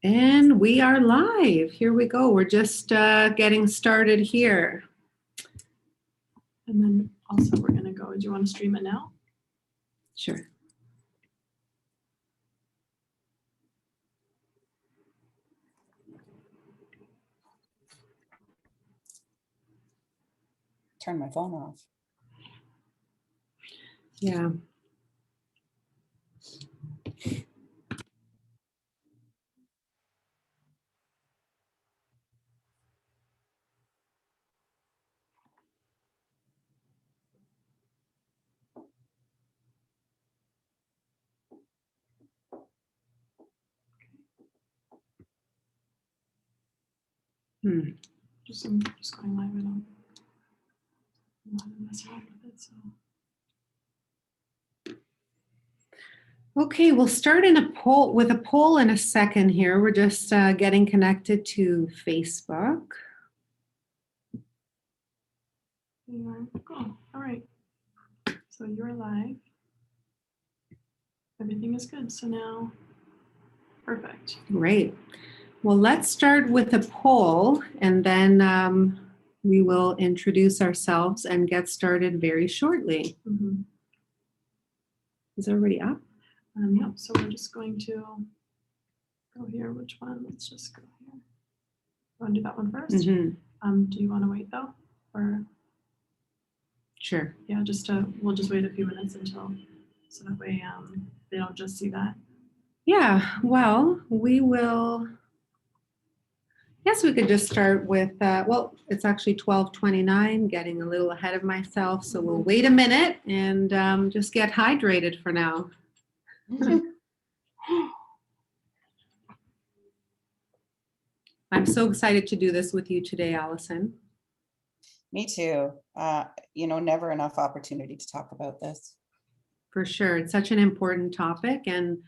And we are live. Here we go. We're just getting started here. And then also we're going to go, do you want to stream it now? Sure. Turn my phone off. Yeah. I'm just going live. I don't know how to mess around with it. So. Okay, we'll start in a poll with a poll in a second here. We're just getting connected to Facebook. You are? Cool. All right. So you're live. Everything is good. So now, perfect. Great. Well, let's start with a poll and then we will introduce ourselves and get started very shortly. Mm-hmm. Is it already up? Yeah, so we're just going to go here. Which one? Let's just go here. You want to do that one first? Mm-hmm. Do you want to wait though? Or Sure. yeah, we'll just wait a few minutes until, so that way they don't just see that. Yeah, well, we will. Yes, we could just start with, well, it's actually 12:29, getting a little ahead of myself. So we'll wait a minute and just get hydrated for now. I'm so excited to do this with you today, Alison. Me too. Never enough opportunity to talk about this. For sure. It's such an important topic. And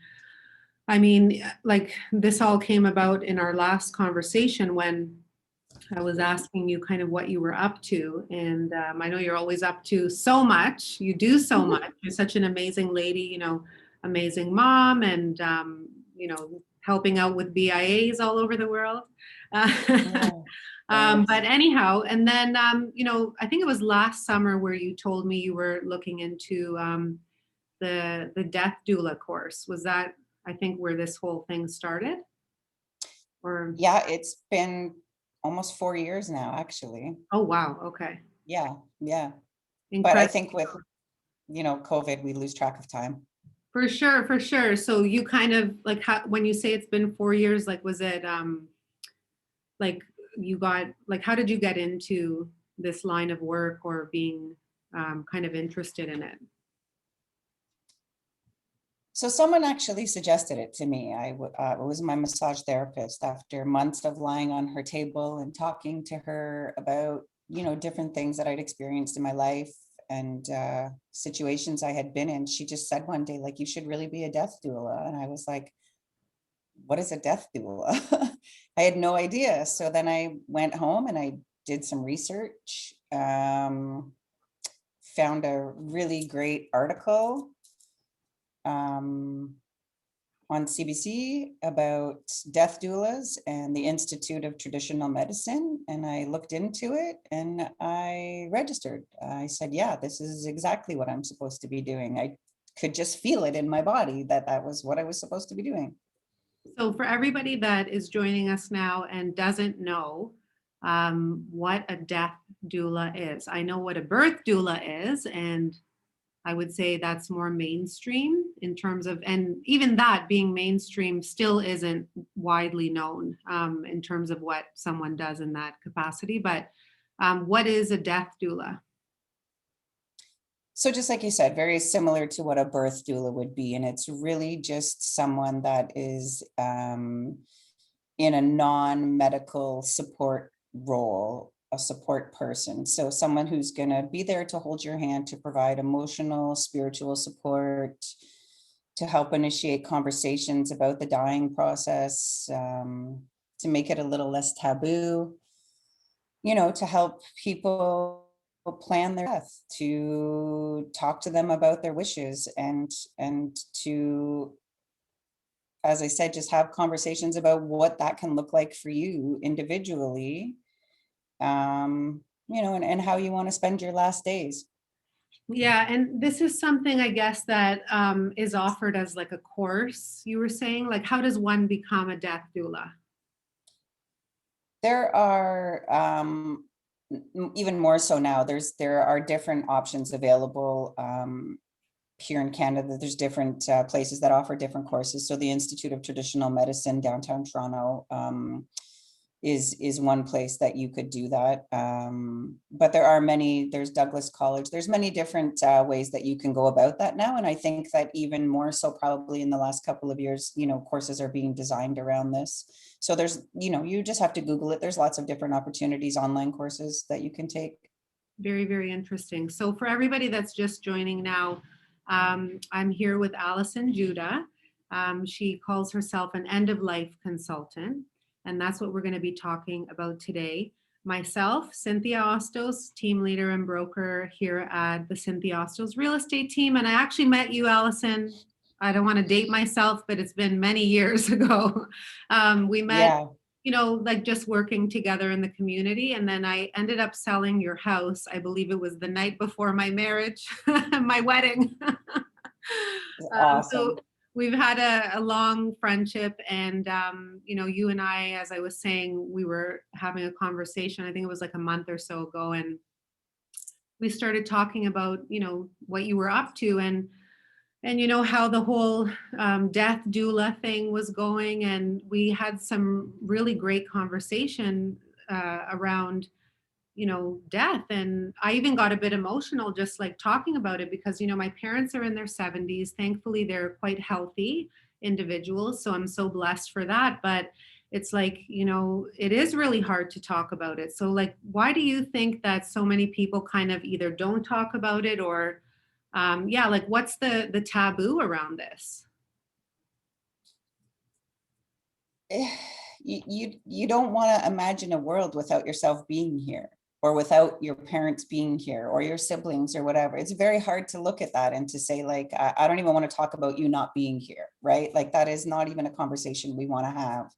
I mean, like this all came about in our last conversation when I was asking you kind of what you were up to. And I know you're always up to so much. You do so much. You're such an amazing lady, amazing mom and, helping out with BIAs all over the world. But anyhow, and then, I think it was last summer where you told me you were looking into the death doula course. Was that, I think, where this whole thing started? Or yeah, it's been almost 4 years now, actually. Oh, wow. Okay. Yeah. Incredible. But I think with, COVID, we lose track of time. For sure. So you kind of like, when you say it's been 4 years, like, was it like you got, like, how did you get into this line of work or being kind of interested in it? So someone actually suggested it to me. It was my massage therapist. After months of lying on her table and talking to her about, different things that I'd experienced in my life and situations I had been in, she just said one day, like, you should really be a death doula. And I was like, what is a death doula? I had no idea. So then I went home and I did some research, found a really great article on CBC about death doulas and the Institute of Traditional Medicine. And I looked into it and I registered. I said, yeah, this is exactly what I'm supposed to be doing. I could just feel it in my body that was what I was supposed to be doing. So for everybody that is joining us now and doesn't know what a death doula is, I know what a birth doula is, and I would say that's more mainstream in terms of, and even that being mainstream still isn't widely known in terms of what someone does in that capacity. But what is a death doula? So just like you said, very similar to what a birth doula would be. And it's really just someone that is in a non-medical support role, a support person. So someone who's going to be there to hold your hand, to provide emotional, spiritual support, to help initiate conversations about the dying process, to make it a little less taboo, to help people plan their death, to talk to them about their wishes and to as I said, just have conversations about what that can look like for you individually, and how you want to spend your last days. Yeah, and this is something I guess that is offered as like a course. You were saying, like, how does one become a death doula? There are even more so now. There are different options available here in Canada. There's different places that offer different courses. So the Institute of Traditional Medicine downtown Toronto is one place that you could do that. But there are many. There's Douglas College. There's many different ways that you can go about that now. And I think that even more so probably in the last couple of years, courses are being designed around this. So there's, you just have to Google it. There's lots of different opportunities, online courses that you can take. Very, very interesting. So for everybody that's just joining now, I'm here with Alison Juda. She calls herself an end-of-life consultant, and that's what we're going to be talking about today. Myself, Cynthia Ostos, team leader and broker here at the Cynthia Ostos real estate team. And I actually met you, Alison. I don't want to date myself, but it's been many years ago. We met, like just working together in the community. And then I ended up selling your house. I believe it was the night before my marriage, my wedding. Awesome. So we've had a long friendship, and you and I, as I was saying, we were having a conversation, I think it was like a month or so ago, and we started talking about what you were up to, and how the whole death doula thing was going, and we had some really great conversation around death. And I even got a bit emotional just like talking about it, because my parents are in their 70s. Thankfully, they're quite healthy individuals, so I'm so blessed for that. But it's like, it is really hard to talk about it. So like, why do you think that so many people kind of either don't talk about it, or like what's the taboo around this? You don't want to imagine a world without yourself being here, or without your parents being here, or your siblings, or whatever. It's very hard to look at that and to say, like, I don't even want to talk about you not being here, right? Like, that is not even a conversation we want to have.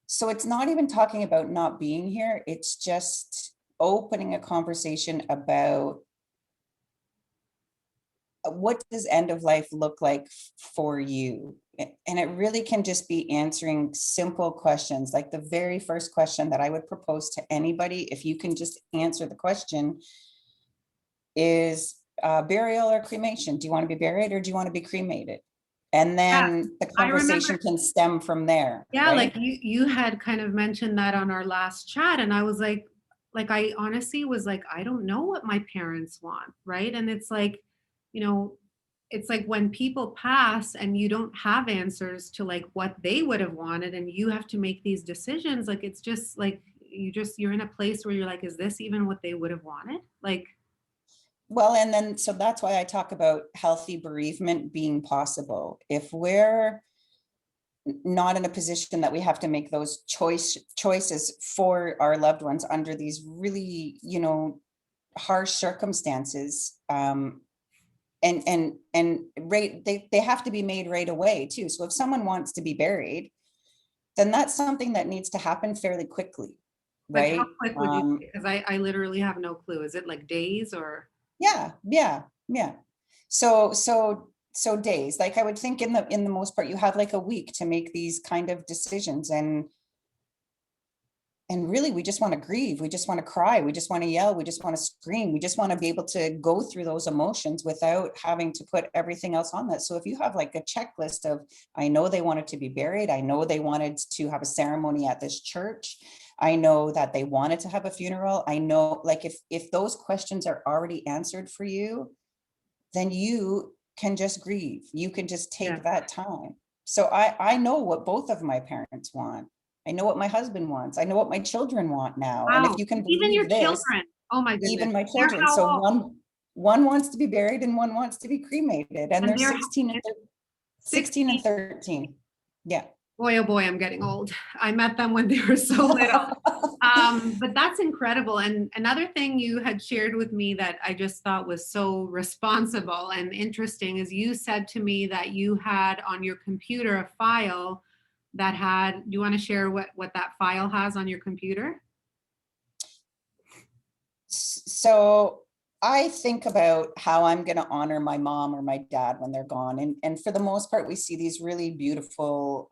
So it's not even talking about not being here. It's just opening a conversation about what does end of life look like for you? And it really can just be answering simple questions. Like the very first question that I would propose to anybody, if you can just answer the question, is burial or cremation? Do you want to be buried or do you want to be cremated? And then the conversation can stem from there. Yeah, right? like you had kind of mentioned that on our last chat, and I was like I honestly was like, I don't know what my parents want, right? And it's like, it's like when people pass and you don't have answers to like what they would have wanted, and you have to make these decisions, like it's just like you're in a place where you're like, is this even what they would have wanted? Like, well, and then so that's why I talk about healthy bereavement being possible. If we're not in a position that we have to make those choices for our loved ones under these really, harsh circumstances, and they have to be made right away too. So if someone wants to be buried, then that's something that needs to happen fairly quickly, right? Like how quick would you? Because I literally have no clue. Is it like days or? Yeah. So days. Like I would think in the most part, you have like a week to make these kind of decisions, and really we just want to grieve, we just want to cry, we just want to yell, we just want to scream, we just want to be able to go through those emotions without having to put everything else on that. So if you have like a checklist of, I know they wanted to be buried, I know they wanted to have a ceremony at this church, I know that they wanted to have a funeral, I know, like if those questions are already answered for you, then you can just grieve, you can just take that time. So I know what both of my parents want. I know what my husband wants. I know what my children want now. Wow. And if you can believe even your this, children. Oh my goodness. even my children. So one wants to be buried and one wants to be cremated. And they're 16 and 13. Yeah. Boy, oh boy, I'm getting old. I met them when they were so little. But that's incredible. And another thing you had shared with me that I just thought was so responsible and interesting is you said to me that you had on your computer a file that had, do you want to share what that file has on your computer? So I think about how I'm going to honor my mom or my dad when they're gone. And for the most part, we see these really beautiful,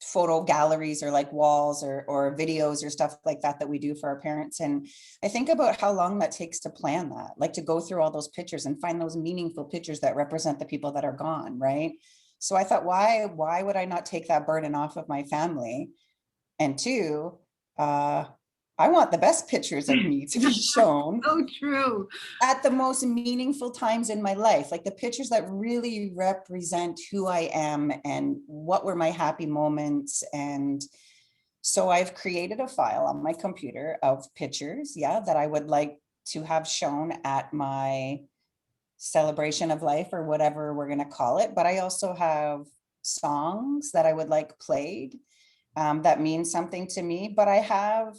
photo galleries or like walls or videos or stuff like that we do for our parents. And I think about how long that takes to plan that, like to go through all those pictures and find those meaningful pictures that represent the people that are gone, right? So I thought, why would I not take that burden off of my family? And two, I want the best pictures of me to be shown So true. at the most meaningful times in my life, like the pictures that really represent who I am and what were my happy moments. And so I've created a file on my computer of pictures, that I would like to have shown at my celebration of life or whatever we're going to call it. But I also have songs that I would like played that mean something to me. But I have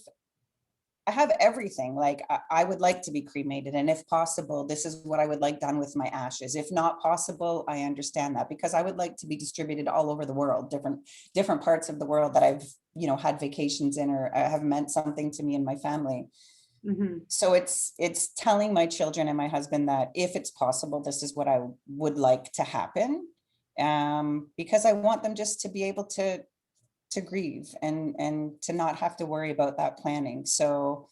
everything. Like I would like to be cremated, and if possible, this is what I would like done with my ashes. If not possible, I understand that, because I would like to be distributed all over the world, different parts of the world that I've had vacations in or have meant something to me and my family. Mm-hmm. So it's telling my children and my husband that if it's possible, this is what I would like to happen, because I want them just to be able to grieve and to not have to worry about that planning. So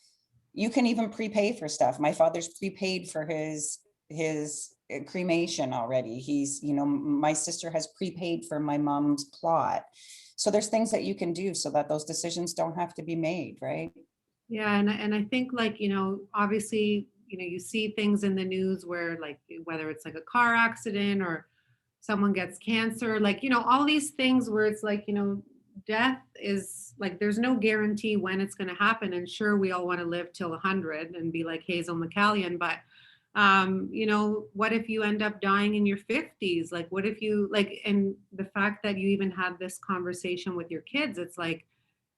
you can even prepay for stuff. My father's prepaid for his cremation already. He's, my sister has prepaid for my mom's plot. So there's things that you can do so that those decisions don't have to be made, right? Yeah, and I think, like, obviously, you see things in the news where, like, whether it's like a car accident or someone gets cancer, like, all these things where it's like, death is like, there's no guarantee when it's going to happen. And sure, we all want to live till 100 and be like Hazel McCallion, but what if you end up dying in your 50s? Like, what if you, like, and the fact that you even had this conversation with your kids, it's like,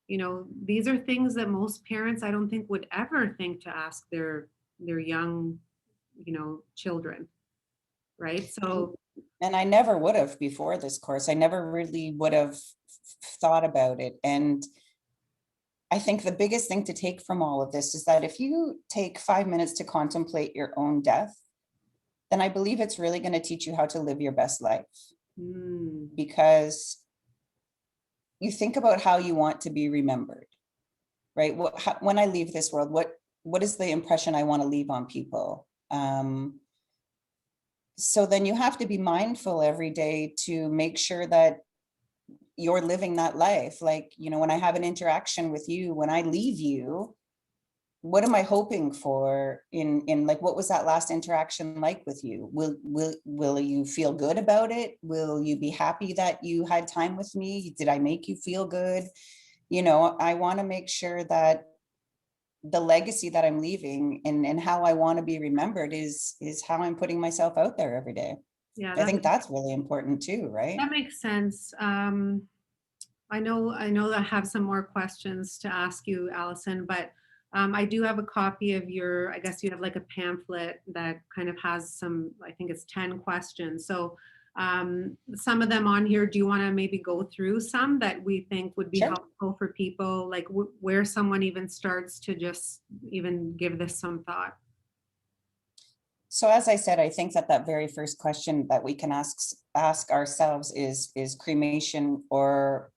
these are things that most parents, I don't think, would ever think to ask their young, children, right? So, and I never would have before this course. I never really would have thought about it. And I think the biggest thing to take from all of this is that if you take 5 minutes to contemplate your own death, then I believe it's really going to teach you how to live your best life. Because you think about how you want to be remembered, right? When I leave this world, what is the impression I want to leave on people? So then you have to be mindful every day to make sure that you're living that life. Like, when I have an interaction with you, when I leave you, what am I hoping for in like, what was that last interaction like with you? Will you feel good about it? Will you be happy that you had time with me? Did I make you feel good? I want to make sure that the legacy that I'm leaving and how I want to be remembered is how I'm putting myself out there every day. yeah, I think that's really important too, right? that makes sense. I know that I have some more questions to ask you, Alison, but I do have a copy of I guess you have like a pamphlet that kind of has some, I think it's 10 questions. So some of them on here, do you want to maybe go through some that we think would be Sure. helpful for people, like where someone even starts to just even give this some thought? So as I said, I think that very first question that we can ask ourselves is cremation or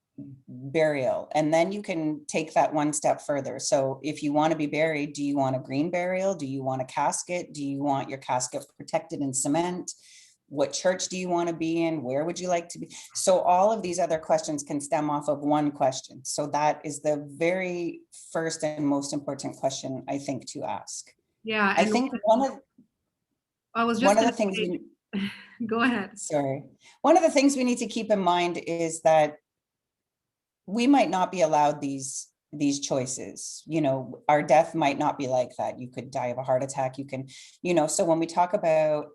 burial? And then you can take that one step further. So if you want to be buried, do you want a green burial? Do you want a casket? Do you want your casket protected in cement? What church do you want to be in? Where would you like to be? So all of these other questions can stem off of one question. So that is the very first and most important question, I think, to ask. Yeah, I and think I was just one of the gonna things say, go ahead. sorry, one of the things we need to keep in mind is that we might not be allowed these choices. Our death might not be like that. You could die of a heart attack. You can, so when we talk about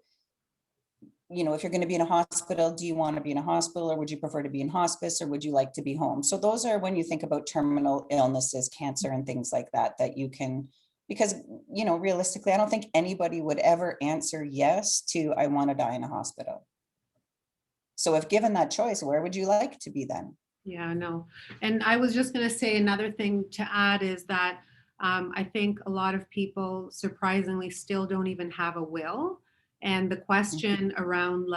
if you're going to be in a hospital, do you want to be in a hospital, or would you prefer to be in hospice, or would you like to be home? So those are when you think about terminal illnesses, cancer and things like that, that you can, because, realistically, I don't think anybody would ever answer yes to, I want to die in a hospital. So if given that choice, where would you like to be then? Yeah, no. And I was just going to say another thing to add is that I think a lot of people surprisingly still don't even have a will. And the question around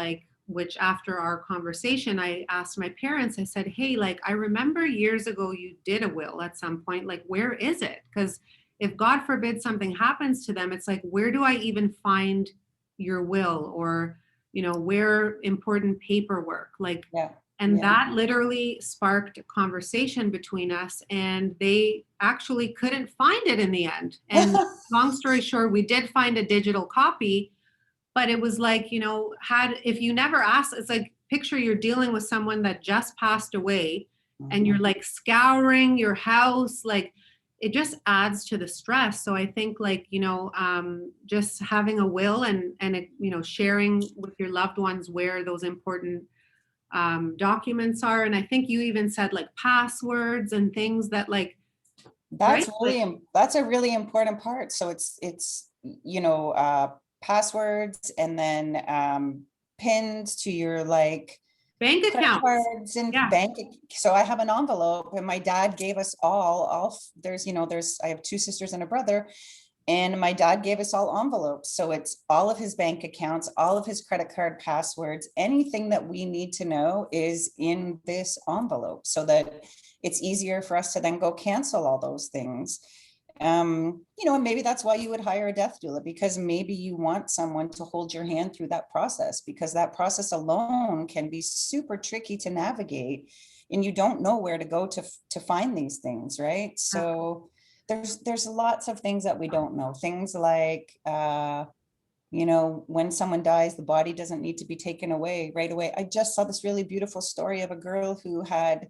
which after our conversation, I asked my parents, I said, hey, I remember years ago you did a will at some point, where is it? Because if God forbid something happens to them, it's where do I even find your will, or, where important paperwork, Yeah. and Yeah. that literally sparked a conversation between us, and they actually couldn't find it in the end. And long story short, we did find a digital copy, but it was if you never ask, it's picture you're dealing with someone that just passed away and you're scouring your house, it just adds to the stress. So I think just having a will and sharing with your loved ones where those important documents are. And I think you even said passwords and things that that's right? really, that's a really important part. So it's passwords, and then pins to your Bank credit accounts. cards and Yeah. So I have an envelope, and my dad gave us all there's I have 2 sisters and a brother, and my dad gave us all envelopes. So it's all of his bank accounts, all of his credit card passwords, anything that we need to know is in this envelope, so that it's easier for us to then go cancel all those things. And maybe that's why you would hire a death doula, because maybe you want someone to hold your hand through that process, because that process alone can be super tricky to navigate, and you don't know where to go to find these things, right? So there's lots of things that we don't know. Things like, when someone dies, the body doesn't need to be taken away right away. I just saw this really beautiful story of a girl who had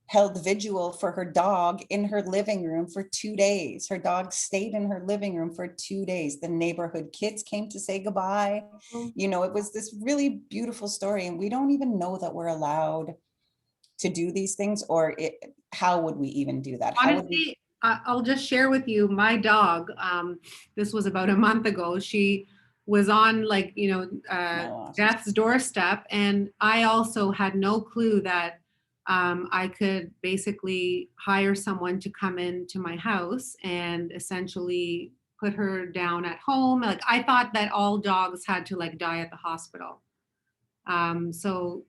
held vigil for her dog in her living room for 2 days. Her dog stayed in her living room for 2 days. The neighborhood kids came to say goodbye. It was this really beautiful story, and we don't even know that we're allowed to do these things, or how would we even do that? Honestly, I'll just share with you, my dog, this was about a month ago. She was on death's doorstep. And I also had no clue that I could basically hire someone to come into my house and essentially put her down at home. I thought that all dogs had to die at the hospital. So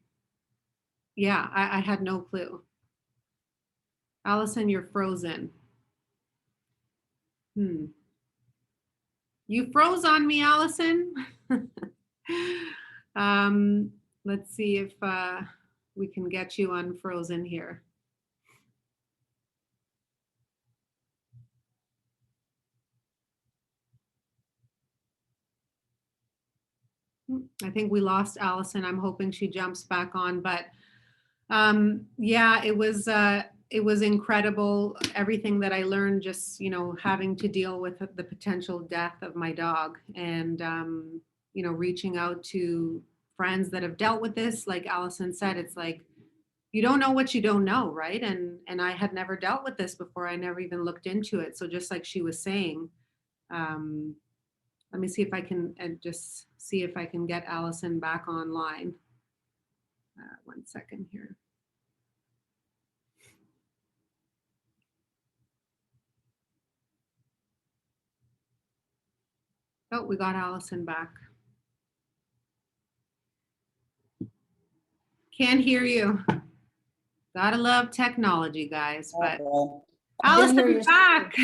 yeah, I had no clue. Alison, you're frozen. You froze on me, Alison. Let's see if we can get you unfrozen here. I think we lost Alison. I'm hoping she jumps back on, but yeah, it was incredible. Everything that I learned, just, having to deal with the potential death of my dog, and, reaching out to friends that have dealt with this. Like Alison said, it's you don't know what you don't know, right? And I had never dealt with this before. I never even looked into it. So just like she was saying, let me see if I can just see if I can get Alison back online. 1 second here. Oh, we got Alison back. Can't hear you. Gotta love technology, guys. But Alison's back.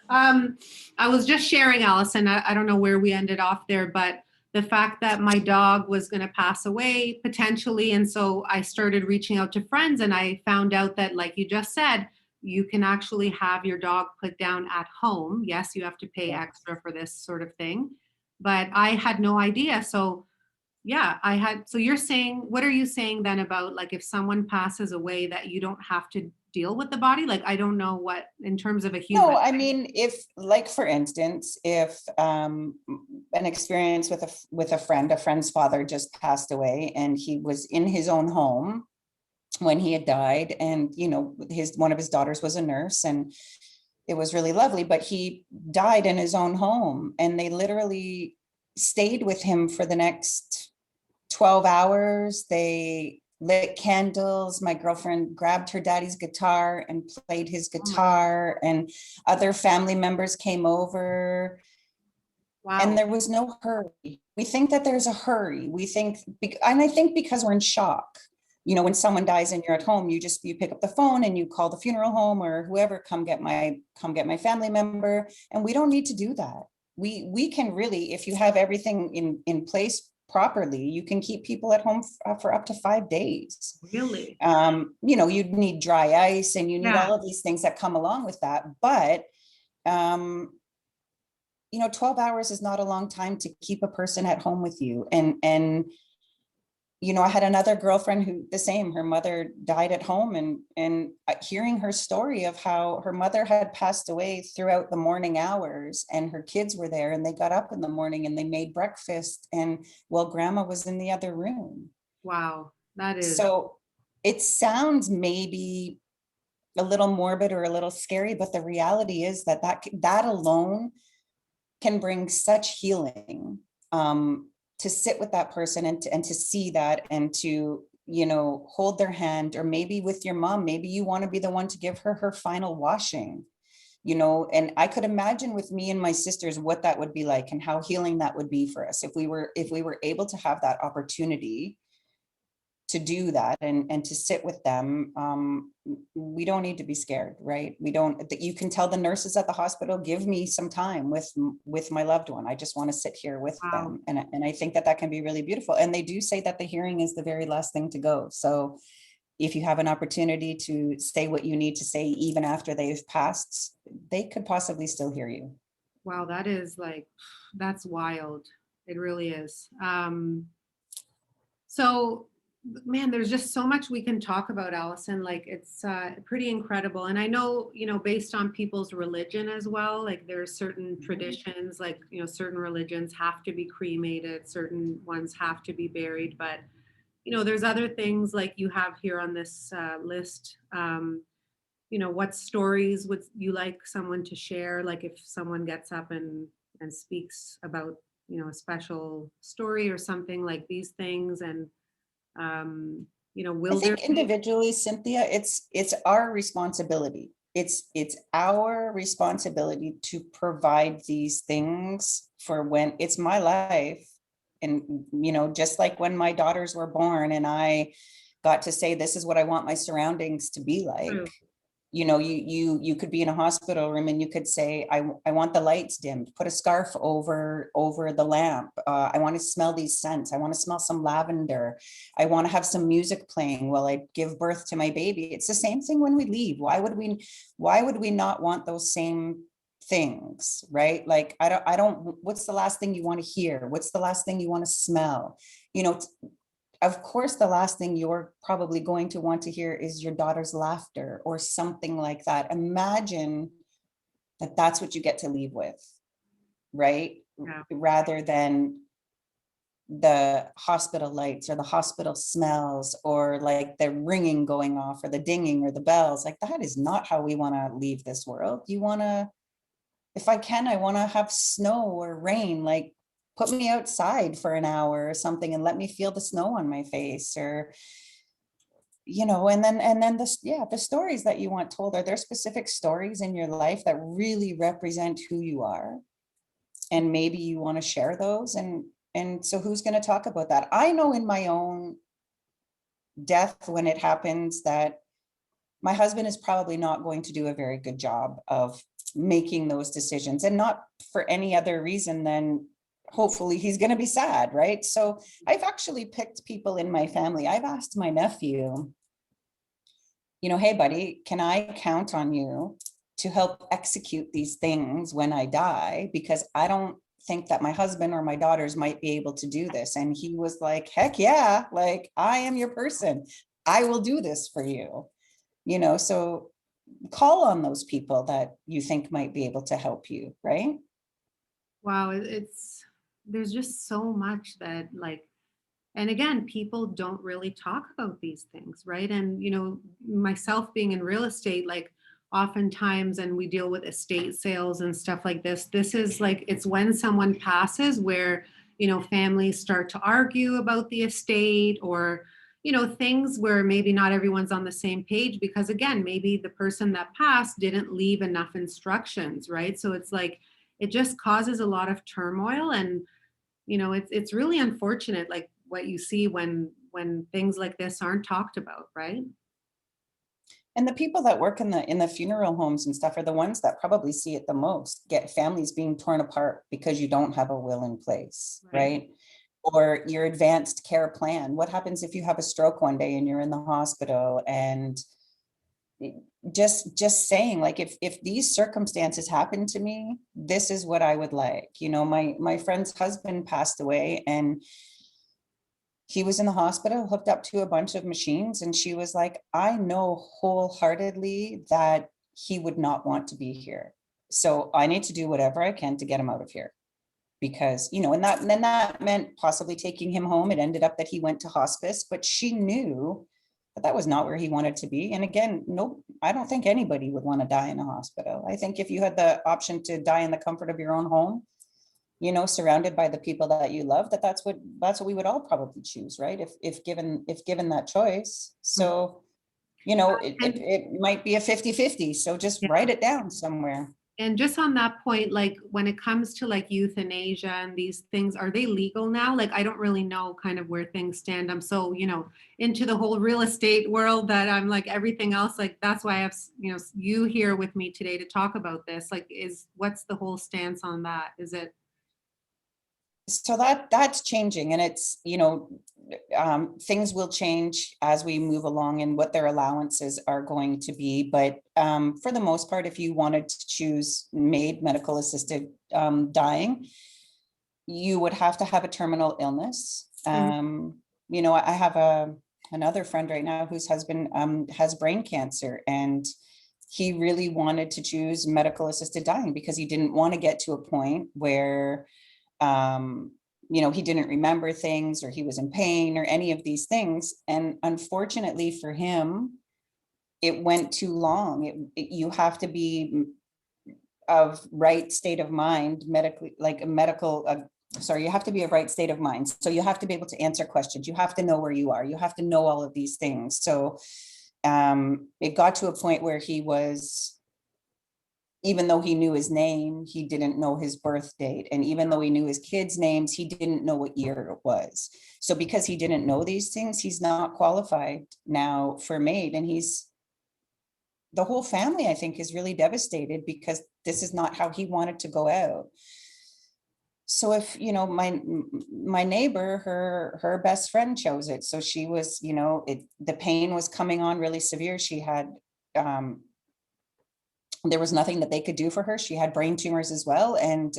I was just sharing, Alison, I don't know where we ended off there, but the fact that my dog was going to pass away potentially. And so I started reaching out to friends, and I found out that, like you just said, you can actually have your dog put down at home. Yes, you have to pay extra for this sort of thing, but I had no idea. So yeah, so you're saying, what are you saying then about if someone passes away, that you don't have to deal with the body? Like, I don't know what, in terms of a human. No, I mean, if, like, for instance, if an experience with a friend's father just passed away, and he was in his own home when he had died, and one of his daughters was a nurse, and it was really lovely, but he died in his own home, and they literally stayed with him for the next 12 hours. They lit candles. My girlfriend grabbed her daddy's guitar and played his guitar, and other family members came over. Wow. And there was no hurry. We think that there's a hurry. We think, and I think because we're in shock. When someone dies and you're at home, you pick up the phone and you call the funeral home or whoever, come get my family member. And we don't need to do that. We can really, if you have everything in place properly, you can keep people at home for up to 5 days. Really? You'd need dry ice, and you need Yeah. all of these things that come along with that. But 12 hours is not a long time to keep a person at home with you. And I had another girlfriend who the same, her mother died at home, and hearing her story of how her mother had passed away throughout the morning hours, and her kids were there, and they got up in the morning and they made breakfast, and grandma was in the other room. Wow. That is. So it sounds maybe a little morbid or a little scary, but the reality is that alone can bring such healing, to sit with that person and to see that, and to, hold their hand, or maybe with your mom, maybe you want to be the one to give her final washing, and I could imagine with me and my sisters what that would be like, and how healing that would be for us if we were able to have that opportunity to do that, and to sit with them. We don't need to be scared, right? You can tell the nurses at the hospital, give me some time with my loved one. I just want to sit here with Wow. them. And I think that can be really beautiful. And they do say that the hearing is the very last thing to go. So if you have an opportunity to say what you need to say, even after they've passed, they could possibly still hear you. Wow. That's wild. It really is. So, man, there's just so much we can talk about, Alison. Like, it's pretty incredible. And I know, based on people's religion as well, like there's certain traditions, like, certain religions have to be cremated, certain ones have to be buried. But, there's other things like you have here on this list. What stories would you like someone to share? Like if someone gets up and speaks about, a special story or something like these things. And I will there think individually, Cynthia, it's our responsibility. It's our responsibility to provide these things for when it's my life. And, just like when my daughters were born and I got to say, this is what I want my surroundings to be like. True. You could be in a hospital room and you could say, I want the lights dimmed, put a scarf over the lamp. I want to smell these scents. I want to smell some lavender. I want to have some music playing while I give birth to my baby. It's the same thing when we leave. Why would we not want those same things, right? Like, I don't, what's the last thing you want to hear? What's the last thing you want to smell? Of course, the last thing you're probably going to want to hear is your daughter's laughter or something like that. Imagine that that's what you get to leave with, right? Yeah. Rather than the hospital lights or the hospital smells or like the ringing going off or the dinging or the bells. Like, that is not how we want to leave this world. If I can, I want to have snow or rain, like, put me outside for an hour or something and let me feel the snow on my face, or, and then the stories that you want told. Are there specific stories in your life that really represent who you are? And maybe you want to share those. And so who's going to talk about that? I know in my own death, when it happens, that my husband is probably not going to do a very good job of making those decisions, and not for any other reason than hopefully he's going to be sad, right? So I've actually picked people in my family. I've asked my nephew, hey buddy, can I count on you to help execute these things when I die? Because I don't think that my husband or my daughters might be able to do this. And he was like, heck yeah, like, I am your person. I will do this for you. So call on those people that you think might be able to help you, right? Wow, there's just so much that like, and again, people don't really talk about these things, right? And myself being in real estate, like oftentimes, and we deal with estate sales and stuff like this is like, it's when someone passes where families start to argue about the estate, or things where maybe not everyone's on the same page, because again, maybe the person that passed didn't leave enough instructions, right? So it's like, it just causes a lot of turmoil. And it's really unfortunate, like what you see when things like this aren't talked about, right? And the people that work in the funeral homes and stuff are the ones that probably see it the most, get families being torn apart because you don't have a will in place, right? Or your advanced care plan. What happens if you have a stroke one day and you're in the hospital? And just saying, like, if these circumstances happen to me, this is what I would like. My friend's husband passed away, and he was in the hospital hooked up to a bunch of machines, and she was like, I know wholeheartedly that he would not want to be here, so I need to do whatever I can to get him out of here. Because and then that meant possibly taking him home. It ended up that he went to hospice, but she knew that was not where he wanted to be. And again, no, I don't think anybody would want to die in a hospital. I think if you had the option to die in the comfort of your own home, surrounded by the people that you love, that's what we would all probably choose, right? If given that choice. So, it might be a 50-50. So just write it down somewhere. And just on that point, like when it comes to like euthanasia and these things, are they legal now? Like, I don't really know kind of where things stand. I'm so, into the whole real estate world that I'm like everything else. Like, that's why I have, you here with me today to talk about this. Like, what's the whole stance on that? Is it? So that's changing, and it's, things will change as we move along and what their allowances are going to be. But for the most part, if you wanted to choose MAID, medical assisted dying, you would have to have a terminal illness. I have another friend right now whose husband has brain cancer, and he really wanted to choose medical assisted dying because he didn't want to get to a point where he didn't remember things, or he was in pain, or any of these things. And unfortunately for him, it went too long. You have to be of right state of mind medically, like a medical, you have to be of right state of mind. So you have to be able to answer questions. You have to know where you are. You have to know all of these things. So it got to a point where he was, even though he knew his name, he didn't know his birth date. And even though he knew his kids' names, he didn't know what year it was. So because he didn't know these things, he's not qualified now for MAID. And the whole family, I think, is really devastated because this is not how he wanted to go out. So if, my neighbor, her best friend chose it. So she was, the pain was coming on really severe. She had, there was nothing that they could do for her. She had brain tumors as well. And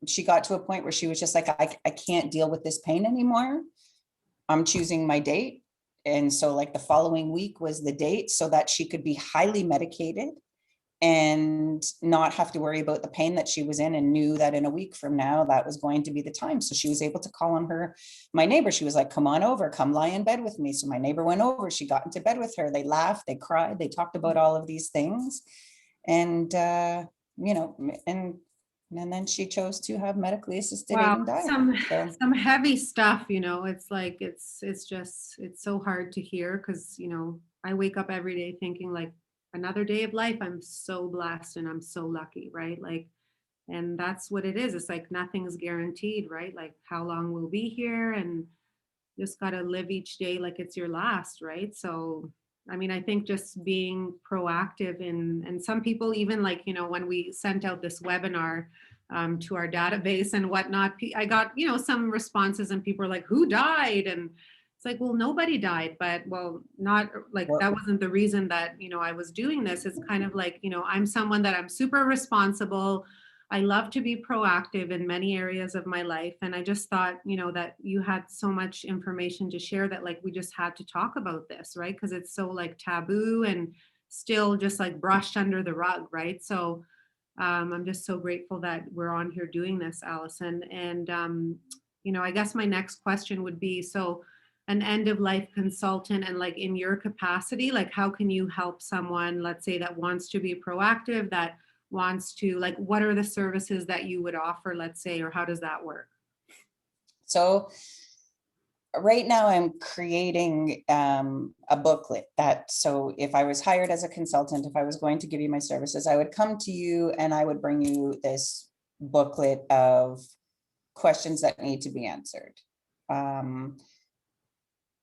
she got to a point where she was just like, I can't deal with this pain anymore. I'm choosing my date. And so like the following week was the date so that she could be highly medicated and not have to worry about the pain that she was in, and knew that in a week from now, that was going to be the time. So she was able to call on my neighbor. She was like, come on over, come lie in bed with me. So my neighbor went over, she got into bed with her. They laughed, they cried, they talked about all of these things. And, and then she chose to have medically assisted Wow, aid and die. some heavy stuff, it's like, it's so hard to hear because, I wake up every day thinking like, another day of life, I'm so blessed and I'm so lucky, right? Like, and that's what it is. It's like nothing's guaranteed, right? Like how long we'll be here, and just got to live each day like it's your last, right? So I mean, I think just being proactive and some people even like, when we sent out this webinar to our database and whatnot, I got, some responses, and people were like, who died? And it's like, well, nobody died, but not like that wasn't the reason that, I was doing this. It's kind of like, I'm someone that I'm super responsible. I love to be proactive in many areas of my life. And I just thought, that you had so much information to share that like we just had to talk about this, right? Because it's so like taboo and still just like brushed under the rug, right? So I'm just so grateful that we're on here doing this, Alison. And, I guess my next question would be, so an end of life consultant and like in your capacity, like how can you help someone, let's say that wants to be proactive, that wants to like, what are the services that you would offer, let's say, or how does that work? So right now I'm creating a booklet so if I was hired as a consultant, if I was going to give you my services, I would come to you and I would bring you this booklet of questions that need to be answered.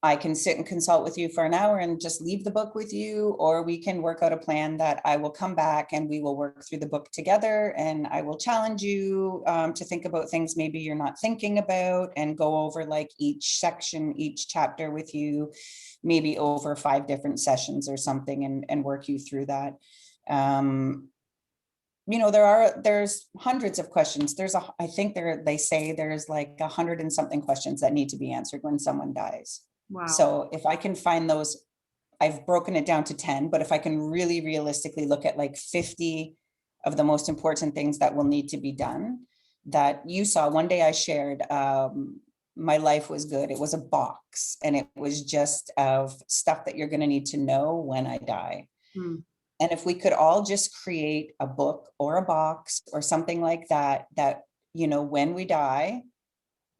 I can sit and consult with you for an hour and just leave the book with you, or we can work out a plan that I will come back and we will work through the book together, and I will challenge you to think about things maybe you're not thinking about, and go over like each section, each chapter with you, maybe over 5 different sessions or something, and work you through that. There's hundreds of questions. I think they say there's like 100 and something questions that need to be answered when someone dies. Wow. So if I can find those, I've broken it down to 10, but if I can really realistically look at like 50 of the most important things that will need to be done, that you saw one day I shared, my life was good. It was a box, and it was just of stuff that you're going to need to know when I die. And if we could all just create a book or a box or something like that, when we die,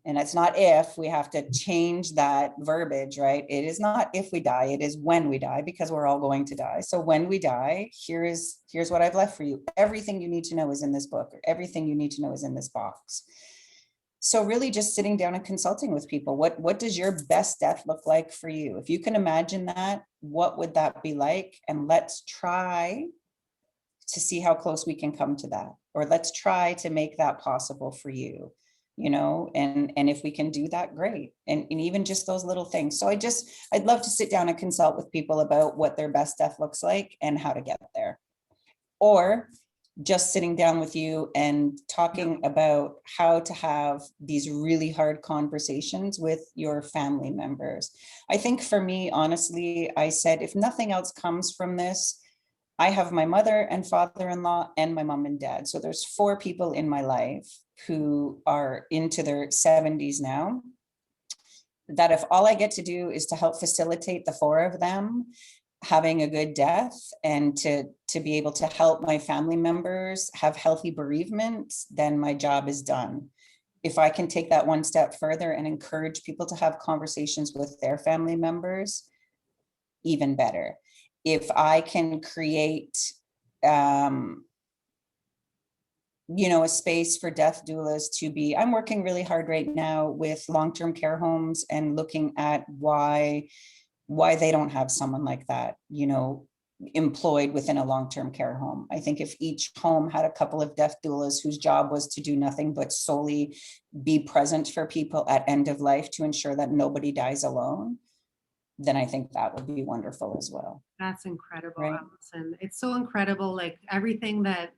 and it's not if, we have to change that verbiage, right? It is not if we die, it is when we die, because we're all going to die. So when we die, here's what I've left for you. Everything you need to know is in this book, or everything you need to know is in this box. So really just sitting down and consulting with people. What does your best death look like for you? If you can imagine that, what would that be like? And let's try to see how close we can come to that, or let's try to make that possible for you. And if we can do that, great. And even just those little things. So I'd love to sit down and consult with people about what their best death looks like and how to get there. Or just sitting down with you and talking about how to have these really hard conversations with your family members. I think for me, honestly, I said, if nothing else comes from this, I have my mother and father-in-law and my mom and dad. So there's 4 people in my life who are into their 70s now, that if all I get to do is to help facilitate the 4 of them having a good death, and to be able to help my family members have healthy bereavement, then my job is done. If I can take that one step further and encourage people to have conversations with their family members, even better. If I can create a space for death doulas to be, I'm working really hard right now with long-term care homes and looking at why they don't have someone like that, employed within a long-term care home. I think if each home had a couple of death doulas whose job was to do nothing but solely be present for people at end of life to ensure that nobody dies alone, then I think that would be wonderful as well. That's incredible, Right. Alison. It's so incredible, like everything that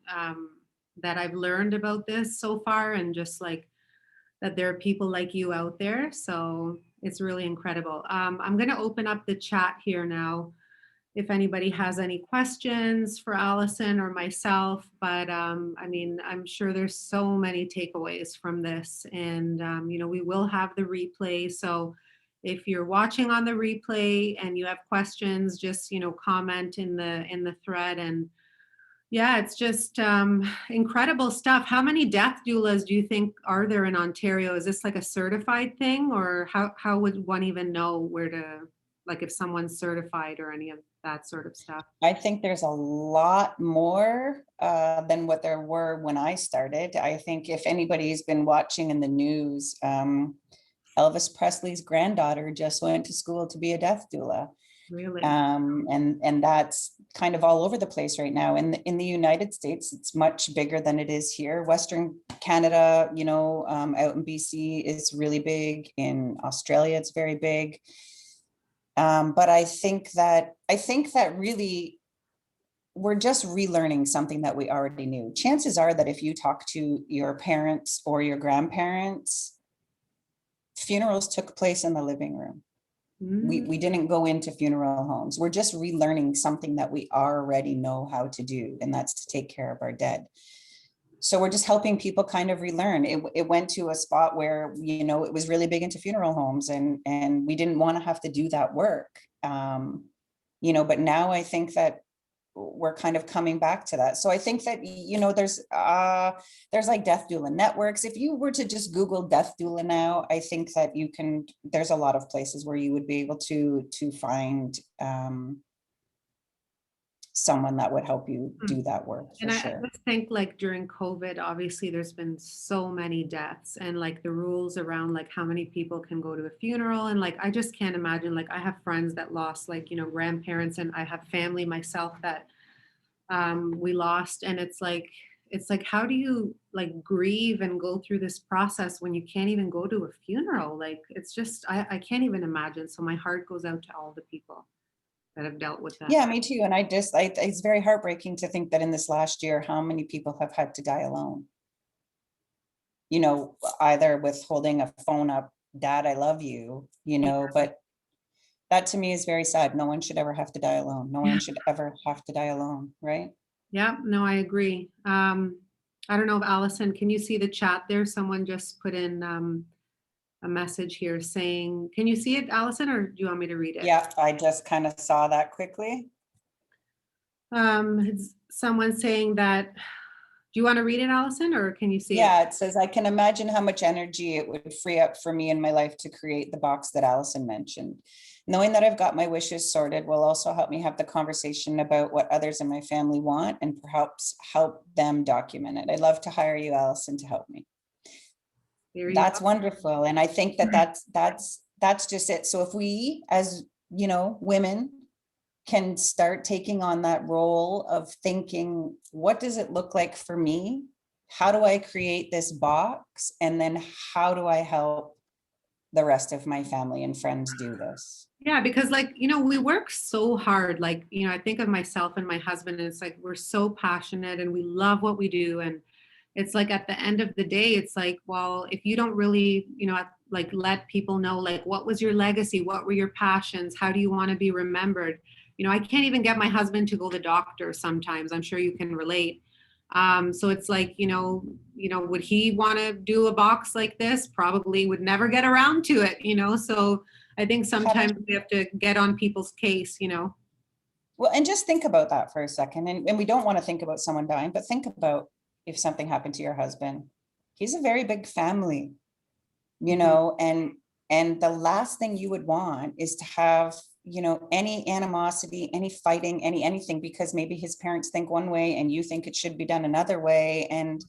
I've learned about this so far, and just like that there are people like you out there. So it's really incredible. I'm going to open up the chat here now if anybody has any questions for Alison or myself. But I'm sure there's so many takeaways from this. And, we will have the replay. So if you're watching on the replay and you have questions, just, comment in the thread. And yeah, it's just incredible stuff. How many death doulas do you think are there in Ontario? Is this like a certified thing, or how would one even know where to, like if someone's certified or any of that sort of stuff? I think there's a lot more than what there were when I started. I think if anybody's been watching in the news, Elvis Presley's granddaughter just went to school to be a death doula. Really? And that's kind of all over the place right now. In the United States, it's much bigger than it is here. Western Canada, out in BC is really big. In Australia, it's very big. But I think that really we're just relearning something that we already knew. Chances are that if you talk to your parents or your grandparents, funerals took place in the living room. We didn't go into funeral homes. We're just relearning something that we already know how to do, and that's to take care of our dead. So we're just helping people kind of relearn. It went to a spot where, you know, it was really big into funeral homes, and we didn't want to have to do that work. You know, but now I think that we're kind of coming back to that. So I think that, you know, there's like death doula networks. If you were to just Google death doula now, I think that you can, there's a lot of places where you would be able to find someone that would help you do that work, for And I sure. just think, like, during COVID, obviously there's been so many deaths, and like the rules around like how many people can go to a funeral, and like I just can't imagine. Like, I have friends that lost, like, you know, grandparents, and I have family myself that we lost, and it's like how do you like grieve and go through this process when you can't even go to a funeral? Like, it's just I can't even imagine. So my heart goes out to all the people that have dealt with that. Yeah, me too. And it's very heartbreaking to think that in this last year, how many people have had to die alone. You know, either with holding a phone up, Dad, I love you, you know, but that to me is very sad. No one should ever have to die alone. No one should ever have to die alone, right? Yeah, no, I agree. I don't know if Alison, can you see the chat there? Someone just put in a message here saying, can you see it, Alison, or do you want me to read it? Yeah, I just kind of saw that quickly. It's someone saying that, do you want to read it, Alison, or can you see it? Yeah, it says, I can imagine how much energy it would free up for me in my life to create the box that Alison mentioned. Knowing that I've got my wishes sorted will also help me have the conversation about what others in my family want, and perhaps help them document it. I'd love to hire you, Alison, to help me. There you That's go. wonderful. And I think that that's just it. So if we, as you know, women, can start taking on that role of thinking, what does it look like for me? How do I create this box? And then how do I help the rest of my family and friends do this? Yeah, because, like, you know, we work so hard. Like, you know, I think of myself and my husband, and it's like we're so passionate and we love what we do. And it's like at the end of the day, it's like, well, if you don't really, you know, like let people know, like, what was your legacy? What were your passions? How do you want to be remembered? You know, I can't even get my husband to go to the doctor sometimes. I'm sure you can relate. So it's like, would he want to do a box like this? Probably would never get around to it, you know? So I think sometimes we have to get on people's case, you know? Well, and just think about that for a second. And we don't want to think about someone dying, but think about if something happened to your husband. He's a very big family, you know, and the last thing you would want is to have, you know, any animosity, any fighting, anything, because maybe his parents think one way and you think it should be done another way. And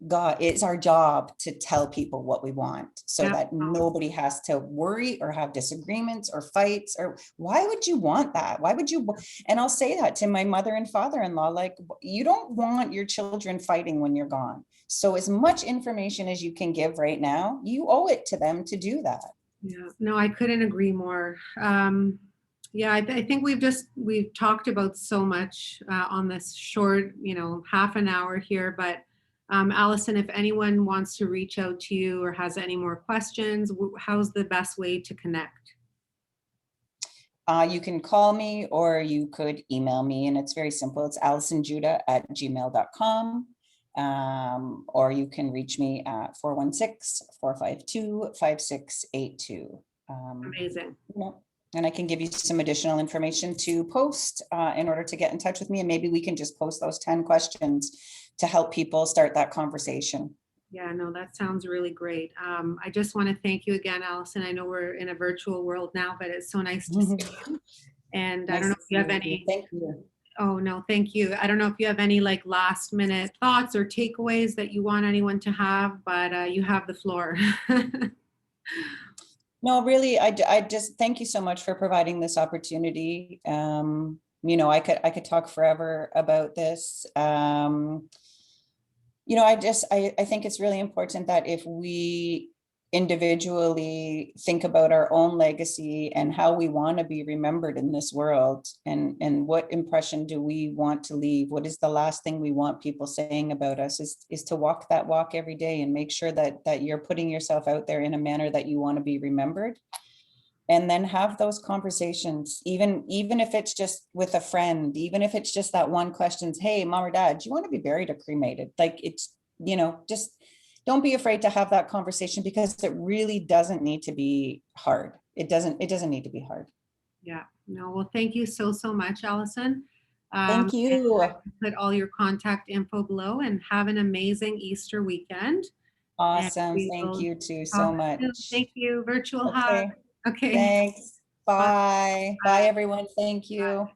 God, it's our job to tell people what we want so that nobody has to worry or have disagreements or fights. Or why would you want that? Why would you? And I'll say that to my mother and father-in-law, like, you don't want your children fighting when you're gone. So as much information as you can give right now, you owe it to them to do that. Yeah, no, I couldn't agree more. Yeah, I think we've talked about so much on this short, you know, half an hour here, but Alison, if anyone wants to reach out to you or has any more questions, how's the best way to connect? You can call me or you could email me, and it's very simple. It's alisonjuda@gmail.com. Or you can reach me at 416-452-5682. Amazing. And I can give you some additional information to post in order to get in touch with me. And maybe we can just post those 10 questions to help people start that conversation. Yeah, no, that sounds really great. I just want to thank you again, Alison. I know we're in a virtual world now, but it's so nice to see you. And I don't know if you have any. Thank you. Oh, no, thank you. I don't know if you have any like last minute thoughts or takeaways that you want anyone to have, but you have the floor. No, really, I just thank you so much for providing this opportunity. You know, I could talk forever about this. You know, I think it's really important that if we individually think about our own legacy and how we want to be remembered in this world, and what impression do we want to leave, what is the last thing we want people saying about us, is to walk that walk every day and make sure that you're putting yourself out there in a manner that you want to be remembered. And then have those conversations, even if it's just with a friend, even if it's just that one question, hey, mom or dad, do you want to be buried or cremated? Like, it's, just don't be afraid to have that conversation, because it really doesn't need to be hard. It doesn't need to be hard. Yeah. No, well, thank you so much, Alison. Thank you. Put all your contact info below, and have an amazing Easter weekend. And Awesome. we Thank will you too so talk soon. much. Thank you. Virtual hug. Okay. Okay. Thanks. Bye. Bye. Bye, everyone. Thank you.